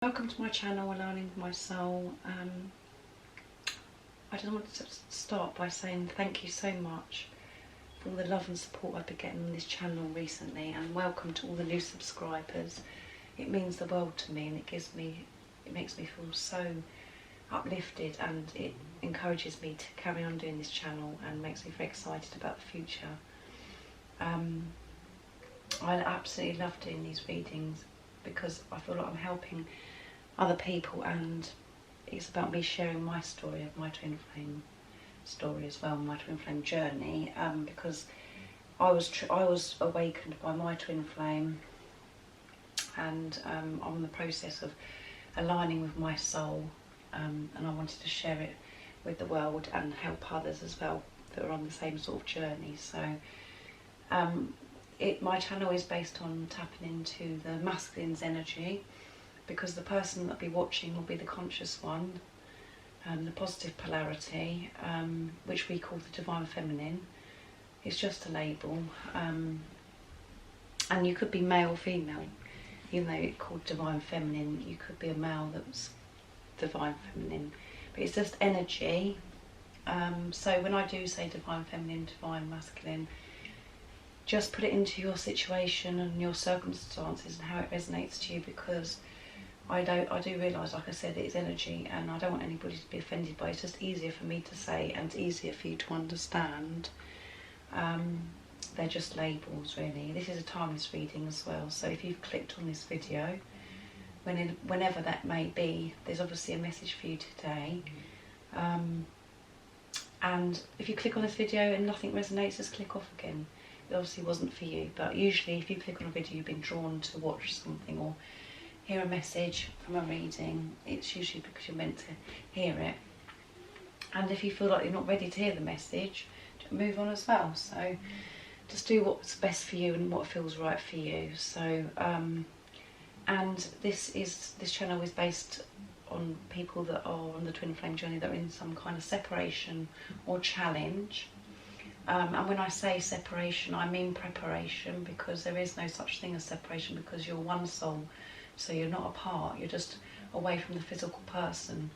Welcome to my channel, Aligning with My Soul. I just wanted to start by saying thank you so much for all the love and support I've been getting on this channel recently, and welcome to all the new subscribers. It means the world to me, and it makes me feel so uplifted, and it encourages me to carry on doing this channel and makes me very excited about the future. I absolutely love doing these readings because I feel like I'm helping other people, and it's about me sharing my story of my twin flame story as well, my twin flame journey, because I was awakened by my twin flame, and I'm in the process of aligning with my soul, and I wanted to share it with the world and help others as well that are on the same sort of journey. So my channel is based on tapping into the masculine's energy, because the person that will be watching will be the conscious one, the positive polarity, which we call the divine feminine. It's just a label, and you could be male or female, even though it's called divine feminine. You could be a male that's divine feminine, but it's just energy. So when I do say divine feminine, divine masculine, just put it into your situation and your circumstances and how it resonates to you, because I do realise, like I said, it's energy, and I don't want anybody to be offended by it. It's just easier for me to say, and it's easier for you to understand. They're just labels, really. This is a timeless reading as well, so if you've clicked on this video, whenever that may be, there's obviously a message for you today. And if you click on this video and nothing resonates, just click off again. It obviously wasn't for you, but usually if you click on a video, you've been drawn to watch something or hear a message from a reading. It's usually because you're meant to hear it, and if you feel like you're not ready to hear the message, move on as well. So just do what's best for you and what feels right for you. So and this channel is based on people that are on the twin flame journey, that are in some kind of separation or challenge. And when I say separation, I mean preparation, because there is no such thing as separation, because you're one soul, so you're not apart, you're just away from the physical person.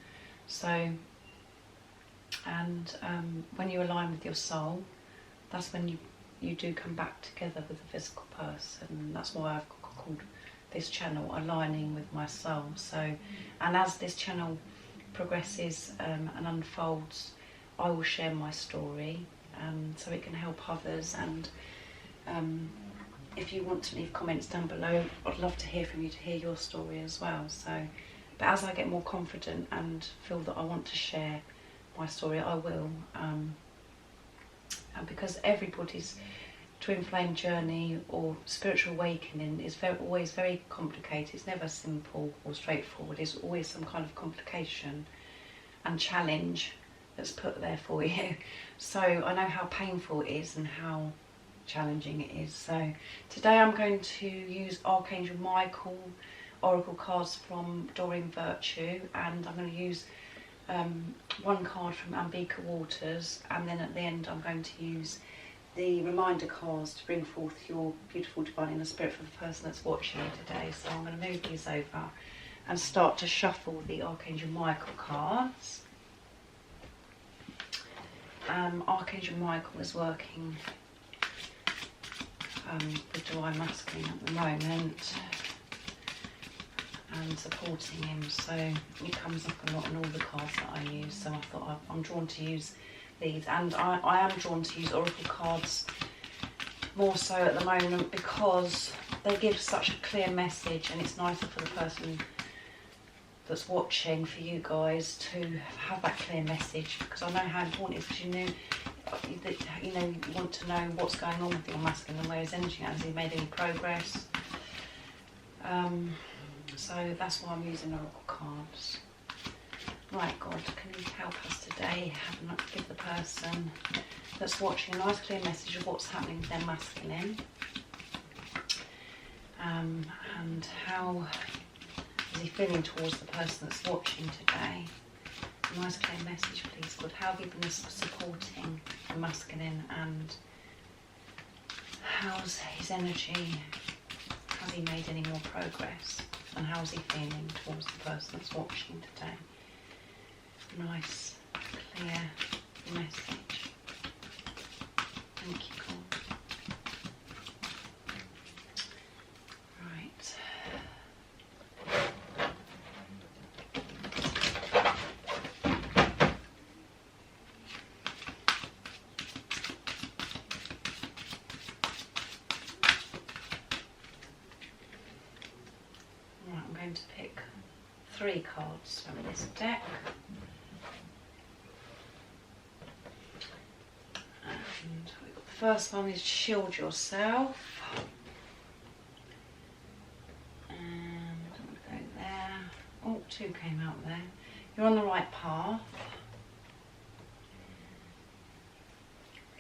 So, and when you align with your soul, that's when you do come back together with the physical person, and that's why I've called this channel Aligning with My Soul. So, and as this channel progresses and unfolds, I will share my story, so it can help others. And if you want to leave comments down below, I'd love to hear from you, to hear your story as well. So, but as I get more confident and feel that I want to share my story, I will. And because everybody's twin flame journey or spiritual awakening is always very complicated. It's never simple or straightforward. There's always some kind of complication and challenge that's put there for you. So I know how painful it is and how challenging it is. So today I'm going to use Archangel Michael oracle cards from Doreen Virtue, and I'm going to use one card from Ambika Waters, and then at the end I'm going to use the reminder cards to bring forth your beautiful divine inner spirit for the person that's watching you today. So I'm going to move these over and start to shuffle the Archangel Michael cards. Archangel Michael is working with divine masculine at the moment and supporting him, so it comes up a lot in all the cards that I use. So I thought I'm drawn to use these, and I am drawn to use oracle cards more so at the moment, because they give such a clear message, and it's nicer for the person that's watching, for you guys, to have that clear message, because I know how important it is, because you want to know what's going on with your masculine and where his energy is. Has he made any progress? So that's why I'm using oracle cards. Right, God, can you help us today? Give the person that's watching a nice clear message of what's happening with their masculine, and how is he feeling towards the person that's watching today. A nice clear message, please, God. How have you been supporting the masculine, and how's his energy? Has he made any more progress? and how's he feeling towards the person that's watching today. Nice, clear message. Thank you, God. Right. I'm going to pick 3 cards from this deck. And the first one is Shield Yourself. And I'm going to go there. Oh, 2 came out there. You're on the right path.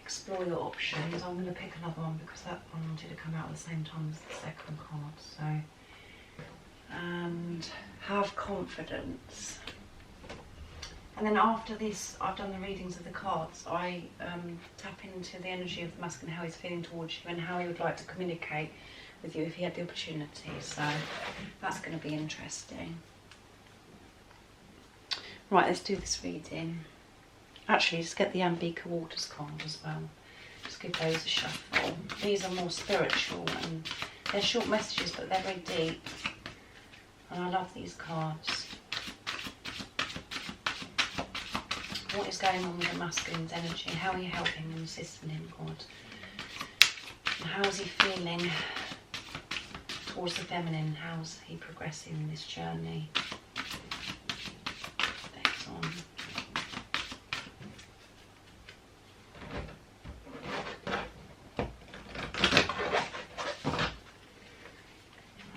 Explore your options. I'm going to pick another one because that one wanted to come out at the same time as the second card. So. And have confidence. And then after this, I've done the readings of the cards. I tap into the energy of the masculine, how he's feeling towards you and how he would like to communicate with you if he had the opportunity. So that's going to be interesting. Right, let's do this reading. Actually, just get the Ambika Waters card as well. Just give those a shuffle. These are more spiritual and they're short messages, but they're very deep. And I love these cards. What is going on with the masculine's energy? How are you helping and assisting him, God? And how is he feeling towards the feminine? How's he progressing in this journey? Next on.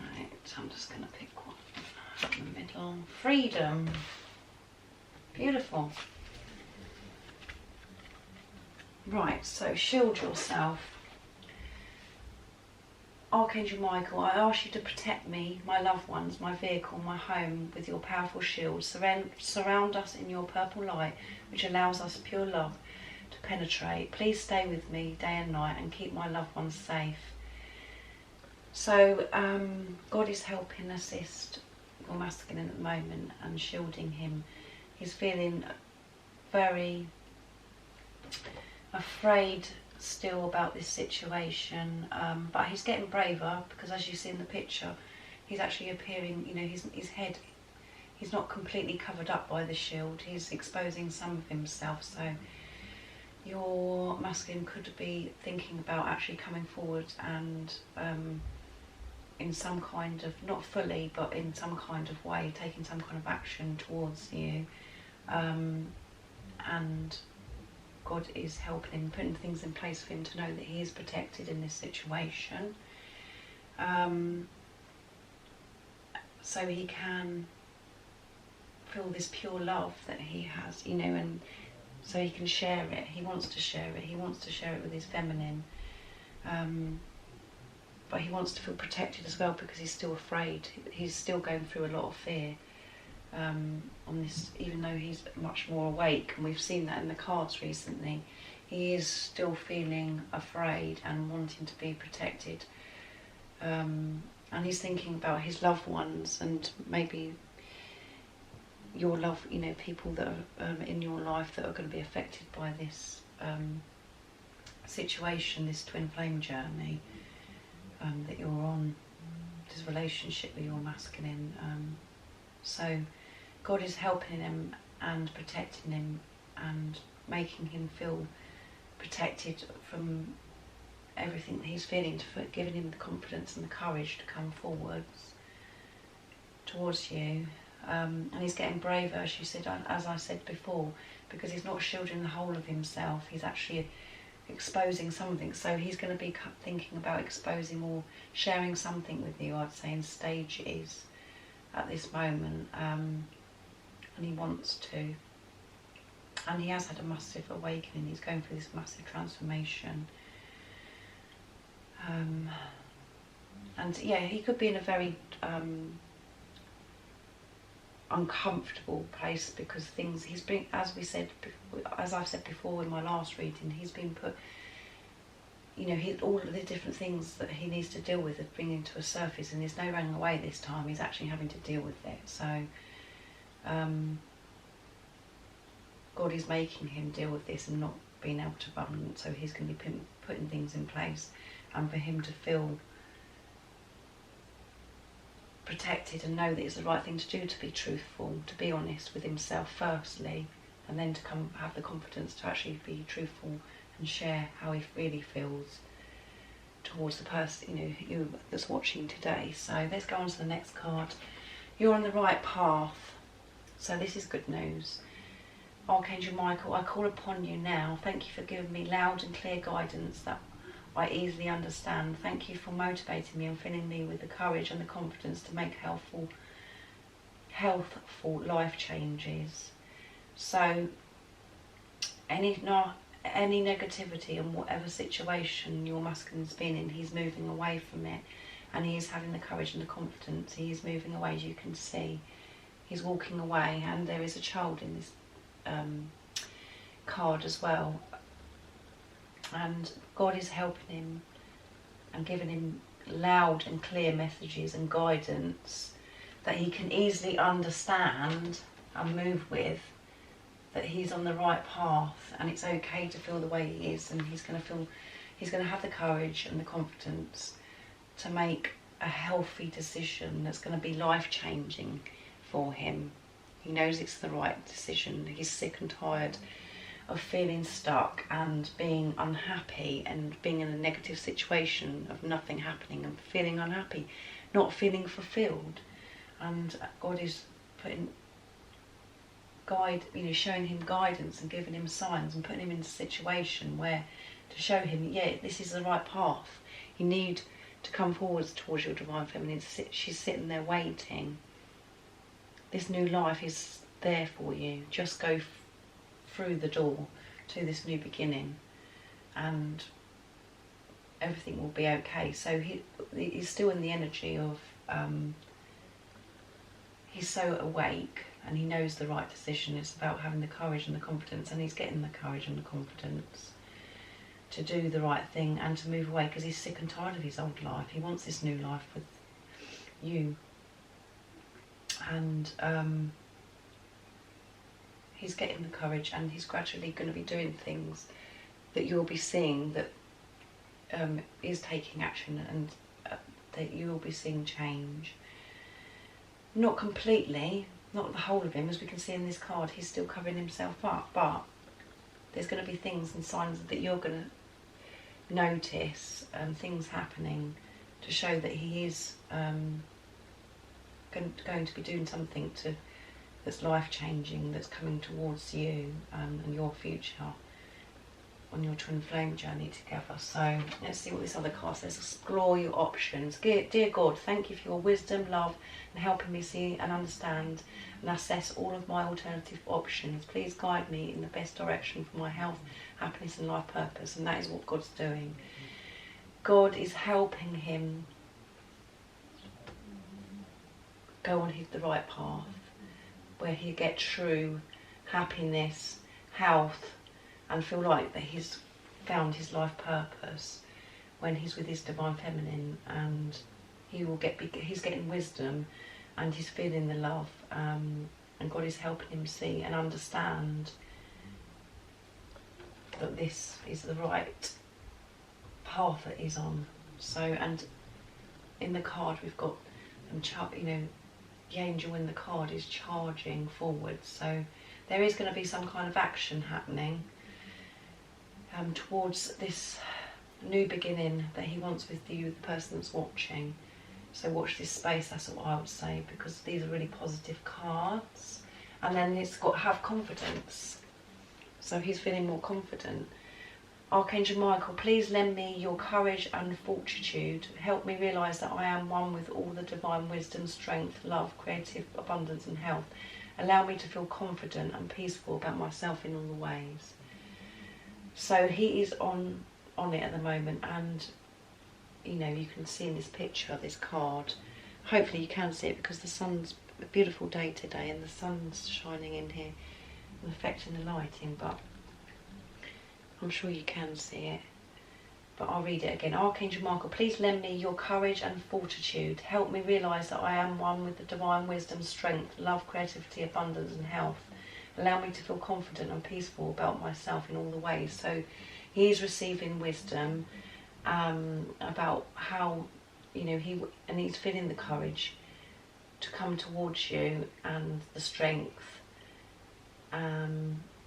Right, I'm just going to pick one in the middle. Freedom. Beautiful. Right, so shield yourself. Archangel Michael, I ask you to protect me, my loved ones, my vehicle, my home with your powerful shield. Surround us in your purple light, which allows us pure love to penetrate. Please stay with me day and night and keep my loved ones safe. So God is helping assist your masculine at the moment and shielding him. He's feeling very afraid still about this situation, but he's getting braver because, as you see in the picture, he's actually appearing, you know, his head, he's not completely covered up by the shield, he's exposing some of himself. So your masculine could be thinking about actually coming forward and in some kind of, not fully, but in some kind of way, taking some kind of action towards you, and God is helping him, putting things in place for him to know that he is protected in this situation, so he can feel this pure love that he has, you know, and so he can share it. He wants to share it. He wants to share it with his feminine, but he wants to feel protected as well because he's still afraid. He's still going through a lot of fear on this, even though he's much more awake, and we've seen that in the cards recently. He is still feeling afraid and wanting to be protected, and he's thinking about his loved ones and maybe your love, you know, people that are in your life that are going to be affected by this situation, this twin flame journey that you're on, this relationship with your masculine. So God is helping him and protecting him and making him feel protected from everything that he's feeling, giving him the confidence and the courage to come forwards towards you. And he's getting braver, as you said, as I said before, because he's not shielding the whole of himself. He's actually exposing something. So he's going to be thinking about exposing or sharing something with you, I'd say, in stages at this moment, and he wants to, and he has had a massive awakening. He's going through this massive transformation, and yeah, he could be in a very uncomfortable place because he's been, as I've said before in my last reading, he's been put you know, all of the different things that he needs to deal with are bringing to a surface, and there's no running away this time. He's actually having to deal with it. So God is making him deal with this and not being able to run. So he's going to be putting things in place, and for him to feel protected and know that it's the right thing to do, to be truthful, to be honest with himself firstly, and then to come have the confidence to actually be truthful and share how he really feels towards the person, you know, you that's watching today. So let's go on to the next card. You're on the right path. So this is good news. Archangel Michael, I call upon you now. Thank you for giving me loud and clear guidance that I easily understand. Thank you for motivating me and filling me with the courage and the confidence to make healthful life changes. So any negativity in whatever situation your masculine's been in, he's moving away from it, and he is having the courage and the confidence. He is moving away, as you can see. He's walking away, and there is a child in this card as well, and God is helping him and giving him loud and clear messages and guidance that he can easily understand and move with, that he's on the right path and it's okay to feel the way he is, and he's going to have the courage and the confidence to make a healthy decision that's going to be life-changing for him. He knows it's the right decision. He's sick and tired of feeling stuck and being unhappy and being in a negative situation of nothing happening and feeling unhappy, not feeling fulfilled. And God is showing him guidance and giving him signs and putting him in a situation where to show him, yeah, this is the right path. You need to come forwards towards your divine feminine. She's sitting there waiting. This new life is there for you. Just go through the door to this new beginning and everything will be okay. So he's still in the energy of he's so awake and he knows the right decision. It's about having the courage and the confidence, and he's getting the courage and the confidence to do the right thing and to move away, because he's sick and tired of his old life. He wants this new life with you. And he's getting the courage, and he's gradually going to be doing things that you'll be seeing that is taking action, and that you will be seeing change. Not completely, not the whole of him, as we can see in this card. He's still covering himself up, but there's going to be things and signs that you're going to notice, things happening to show that he is going to be doing something that's life-changing, that's coming towards you and your future on your twin flame journey together. So let's see what this other card says. Explore your options. Dear God, thank you for your wisdom, love, and helping me see and understand and assess all of my alternative options. Please guide me in the best direction for my health, happiness and life purpose. And that is what God's doing. God is helping him go on the right path, where he get true happiness, health, and feel like that he's found his life purpose when he's with his divine feminine, and he's getting wisdom and he's feeling the love, and God is helping him see and understand that this is the right path that he's on. So, and in the card we've got the angel in the card is charging forward, so there is going to be some kind of action happening towards this new beginning that he wants with you, the person that's watching. So watch this space, that's what I would say, because these are really positive cards. And then it's got have confidence, so he's feeling more confident. Archangel Michael, please lend me your courage and fortitude. Help me realise that I am one with all the divine wisdom, strength, love, creative abundance and health. Allow me to feel confident and peaceful about myself in all the ways. So he is on it at the moment, and you can see in this picture, this card, hopefully you can see it because the sun's a beautiful day today and the sun's shining in here and affecting the lighting, but I'm sure you can see it. but I'll read it again. Archangel Michael, please lend me your courage and fortitude. Help me realise that I am one with the divine wisdom, strength, love, creativity, abundance and health. Allow me to feel confident and peaceful about myself in all the ways. So he is receiving wisdom about how, you know, he's feeling the courage to come towards you and the strength.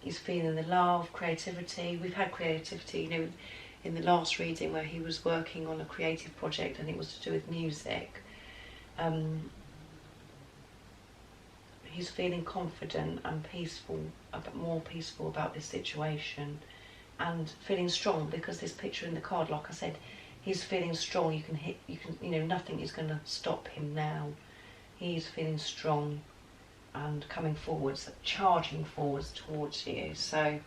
He's feeling the love, creativity. We've had creativity, you know, in the last reading where he was working on a creative project and it was to do with music. He's feeling confident and peaceful, a bit more peaceful about this situation, and feeling strong, because this picture in the card, like I said, he's feeling strong. You know, nothing is going to stop him now. He's feeling strong and coming forwards, charging forwards towards you. So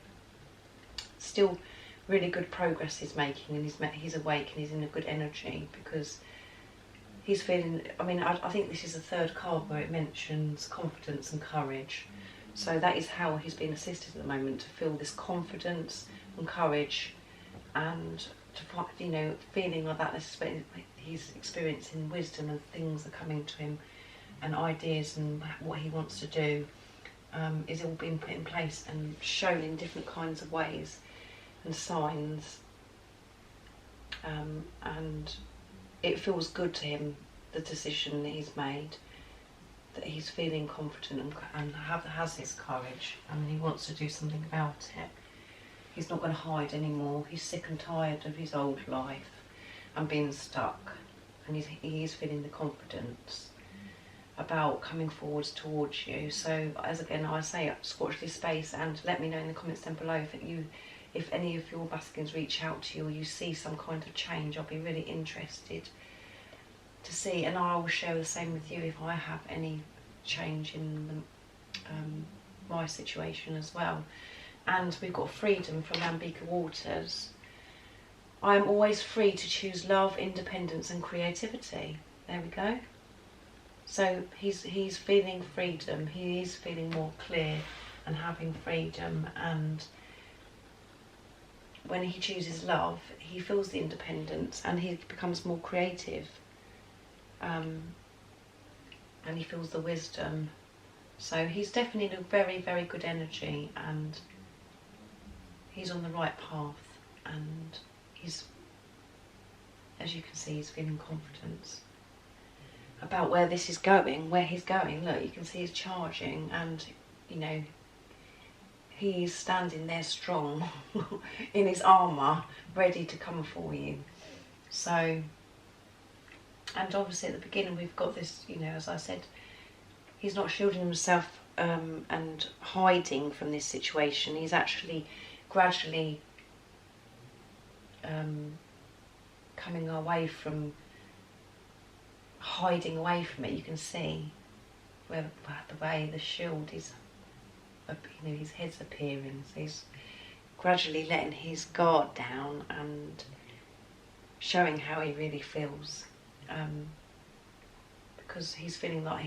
still really good progress he's making, and he's awake and he's in a good energy, because he's feeling, I mean, I think this is the third card where it mentions confidence and courage. So that is how he's being assisted at the moment, to feel this confidence and courage, and to, you know, feeling like that. He's experiencing wisdom and things are coming to him, and ideas and what he wants to do is all being put in place and shown in different kinds of ways and signs, and it feels good to him, the decision that he's made, that he's feeling confident and has this courage, and he wants to do something about it. He's not going to hide anymore. He's sick and tired of his old life and being stuck, and he's feeling the confidence about coming forwards towards you. So as again I say, watch this space and let me know in the comments down below if any of your baskins reach out to you or you see some kind of change. I'll be really interested to see, and I will share the same with you if I have any change in my situation as well. And we've got freedom from Ambika Waters. I am always free to choose love, independence and creativity. There we go. So he's feeling freedom. He is feeling more clear and having freedom, and when he chooses love, he feels the independence and he becomes more creative, and he feels the wisdom. So he's definitely in a very, very good energy, and he's on the right path, and he's, as you can see, he's feeling confidence about where this is going, where he's going. Look, you can see he's charging, and you know, he's standing there strong in his armour, ready to come for you. So, and obviously at the beginning we've got this, you know, as I said, he's not shielding himself and hiding from this situation. He's actually gradually coming away from, hiding away from it. You can see where the way the shield is, you know, his head's appearing. So he's gradually letting his guard down and showing how he really feels, because he's feeling like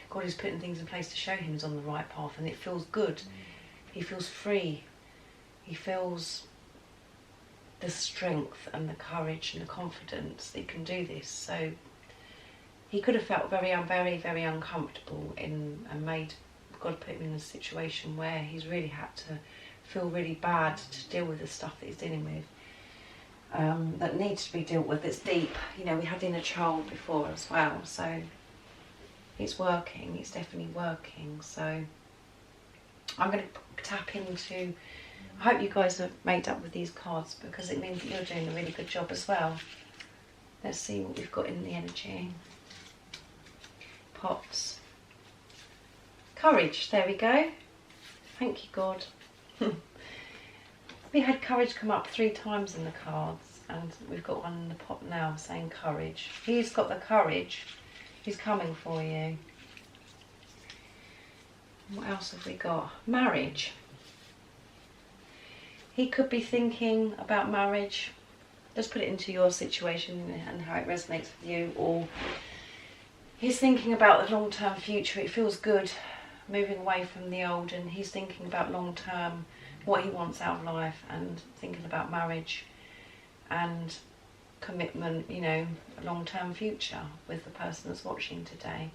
God is putting things in place to show him he's on the right path, and it feels good. He feels free. He feels the strength and the courage and the confidence that he can do this. So he could have felt very, very uncomfortable and made God put him in a situation where he's really had to feel really bad to deal with the stuff that he's dealing with, that needs to be dealt with. It's deep. You know, we had inner child before as well, so it's working. It's definitely working. So I'm going to tap into. I hope you guys have made up with these cards, because it means that you're doing a really good job as well. Let's see what we've got in the energy. Pots. Courage, there we go. Thank you, God. We had courage come up 3 times in the cards, and we've got one in the pot now saying courage. He's got the courage. He's coming for you. What else have we got? Marriage. He could be thinking about marriage. Just put it into your situation and how it resonates with you. Or he's thinking about the long-term future. It feels good moving away from the old, and he's thinking about long-term, what he wants out of life, and thinking about marriage. and commitment, you know, a long-term future with the person that's watching today.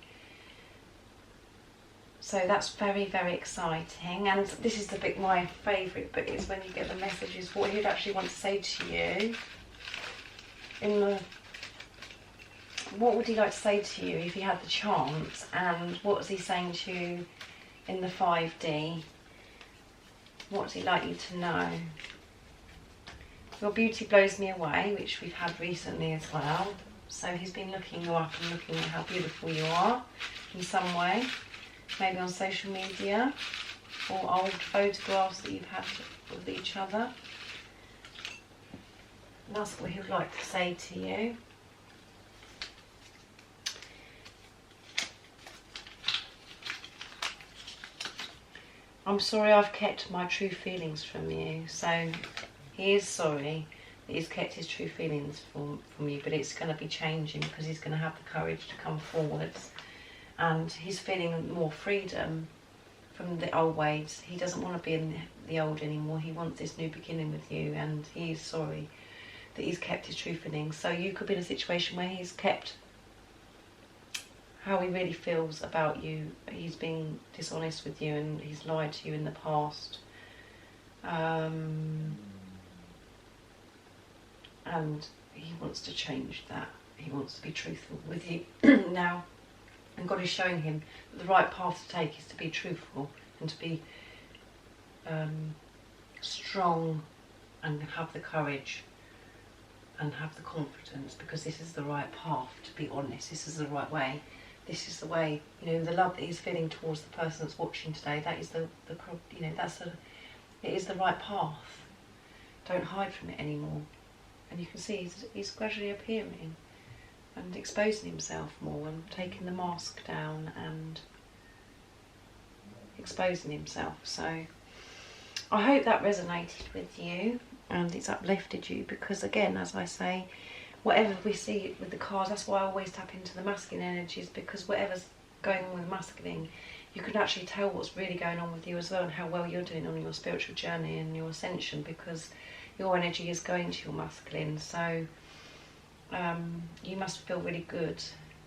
So that's very, very exciting. And this is the bit, my favourite bit, is when you get the messages, what he'd actually want to say to you. What would he like to say to you if he had the chance, and what is he saying to you in the 5D? What's he like you to know? Your beauty blows me away, which we've had recently as well. So he's been looking you up and looking at how beautiful you are in some way. Maybe on social media or old photographs that you've had with each other. And that's what he would like to say to you. I'm sorry I've kept my true feelings from you. So he is sorry that he's kept his true feelings from you, but it's going to be changing because he's going to have the courage to come forwards. And he's feeling more freedom from the old ways. He doesn't want to be in the old anymore. He wants this new beginning with you, and he's sorry that he's kept his true feelings. So you could be in a situation where he's kept how he really feels about you. He's been dishonest with you and he's lied to you in the past. And he wants to change that. He wants to be truthful with you now. And God is showing him that the right path to take is to be truthful and to be strong and have the courage and have the confidence, because this is the right path, to be honest. This is the right way. This is the way, you know, the love that he's feeling towards the person that's watching today, that is it is the right path. Don't hide from it anymore. And you can see he's gradually appearing and exposing himself more and taking the mask down and exposing himself. So I hope that resonated with you and it's uplifted you, because again, as I say, whatever we see with the cards, that's why I always tap into the masculine energies, because whatever's going on with masculine, you can actually tell what's really going on with you as well, and how well you're doing on your spiritual journey and your ascension, because your energy is going to your masculine. So you must feel really good,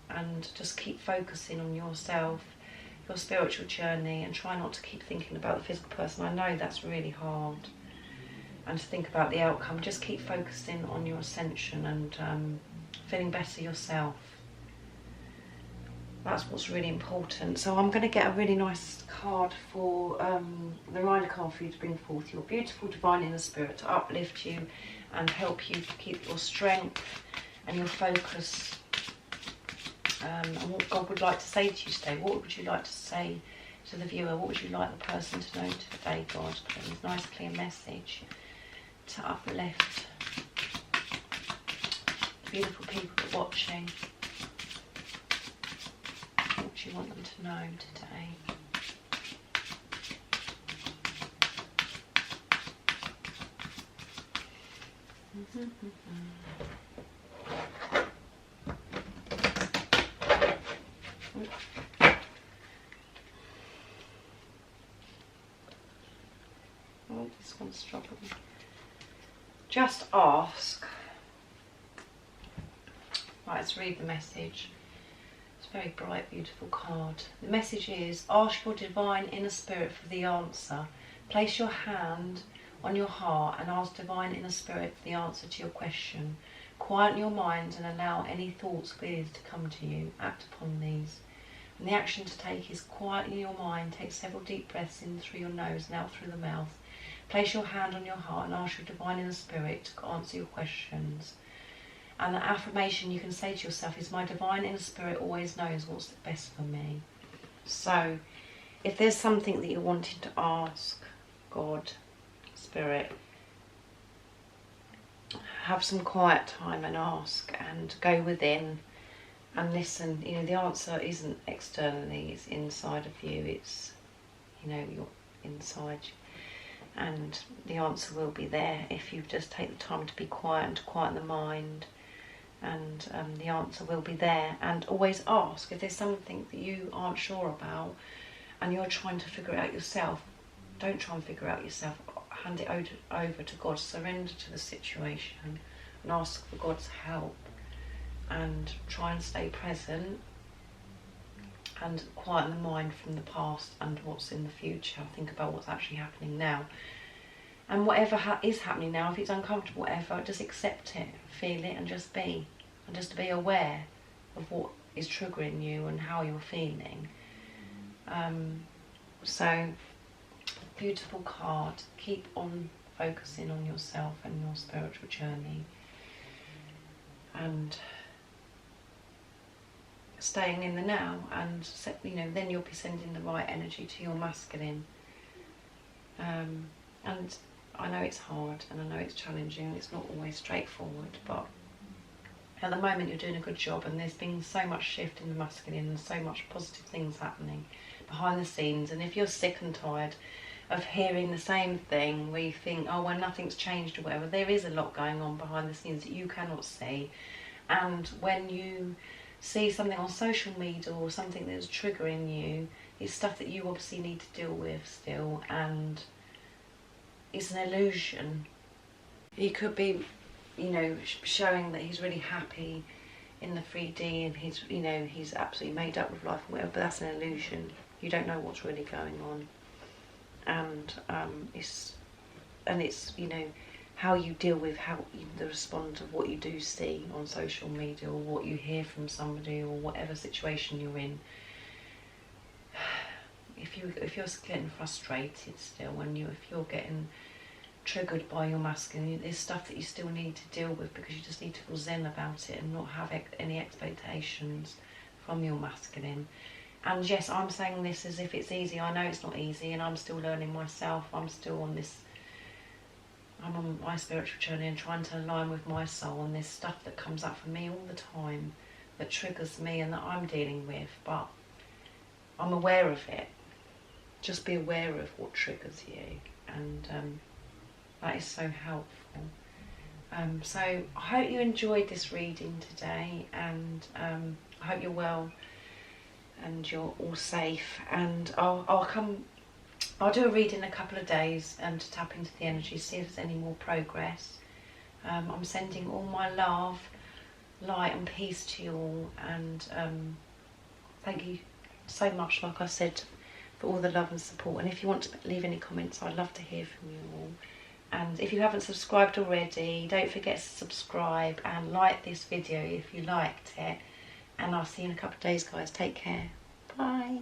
and just keep focusing on yourself, your spiritual journey, and try not to keep thinking about the physical person. I know that's really hard, and to think about the outcome. Just keep focusing on your ascension and feeling better yourself. That's what's really important. So I'm going to get a really nice card for the Rider card for you to bring forth your beautiful divine inner spirit to uplift you and help you to keep your strength and your focus, and what God would like to say to you today. What would you like to say to the viewer? What would you like the person to know today, God? Please, nice clear message to uplift the beautiful people that are watching. What do you want them to know today? Oh, this one's struggling. Just ask. Right, let's read the message. It's a very bright, beautiful card. The message is, ask your divine inner spirit for the answer. Place your hand on your heart and ask divine inner spirit for the answer to your question. Quieten your mind and allow any thoughts or ideas to come to you. Act upon these. And the action to take is quieten your mind. Take several deep breaths in through your nose and out through the mouth. Place your hand on your heart and ask your divine inner spirit to answer your questions. And the affirmation you can say to yourself is, my divine inner spirit always knows what's best for me. So if there's something that you're wanting to ask God, Spirit, have some quiet time and ask, and go within and listen. You know, the answer isn't externally, it's inside of you. It's, you know, you're inside, and the answer will be there if you just take the time to be quiet and to quieten the mind. And the answer will be there. And always ask if there's something that you aren't sure about and you're trying to figure it out yourself. Don't try and figure it out yourself. Hand it over to God. Surrender to the situation. and ask for God's help and try and stay present and quieten the mind from the past and what's in the future. Think about what's actually happening now. And whatever is happening now, if it's uncomfortable, whatever, just accept it, feel it, and just be. And just to be aware of what is triggering you and how you're feeling. So, beautiful card. Keep on focusing on yourself and your spiritual journey. And staying in the now, and then you'll be sending the right energy to your masculine. And I know it's hard, and I know it's challenging, it's not always straightforward, but at the moment you're doing a good job, and there's been so much shift in the masculine and so much positive things happening behind the scenes. And if you're sick and tired of hearing the same thing where you think, oh well, nothing's changed or whatever, there is a lot going on behind the scenes that you cannot see. And when you see something on social media or something that's triggering you, it's stuff that you obviously need to deal with still, and it's an illusion. He could be, showing that he's really happy in the 3D and he's absolutely made up with life and whatever, but that's an illusion. You don't know what's really going on. And it's how you deal with the response of what you do see on social media or what you hear from somebody or whatever situation you're in. If you're getting frustrated still, and if you're getting triggered by your masculine, there's stuff that you still need to deal with, because you just need to feel zen about it and not have any expectations from your masculine. And yes, I'm saying this as if it's easy. I know it's not easy, and I'm still learning myself. I'm on my spiritual journey and trying to align with my soul, and there's stuff that comes up for me all the time that triggers me and that I'm dealing with, but I'm aware of it. Just be aware of what triggers you, and that is so helpful. So I hope you enjoyed this reading today, and I hope you're well and you're all safe. And I'll do a reading in a couple of days to tap into the energy, see if there's any more progress. I'm sending all my love, light and peace to you all, and thank you so much, like I said, for all the love and support. And if you want to leave any comments, I'd love to hear from you all. And if you haven't subscribed already, don't forget to subscribe and like this video if you liked it. And I'll see you in a couple of days, guys. Take care. Bye.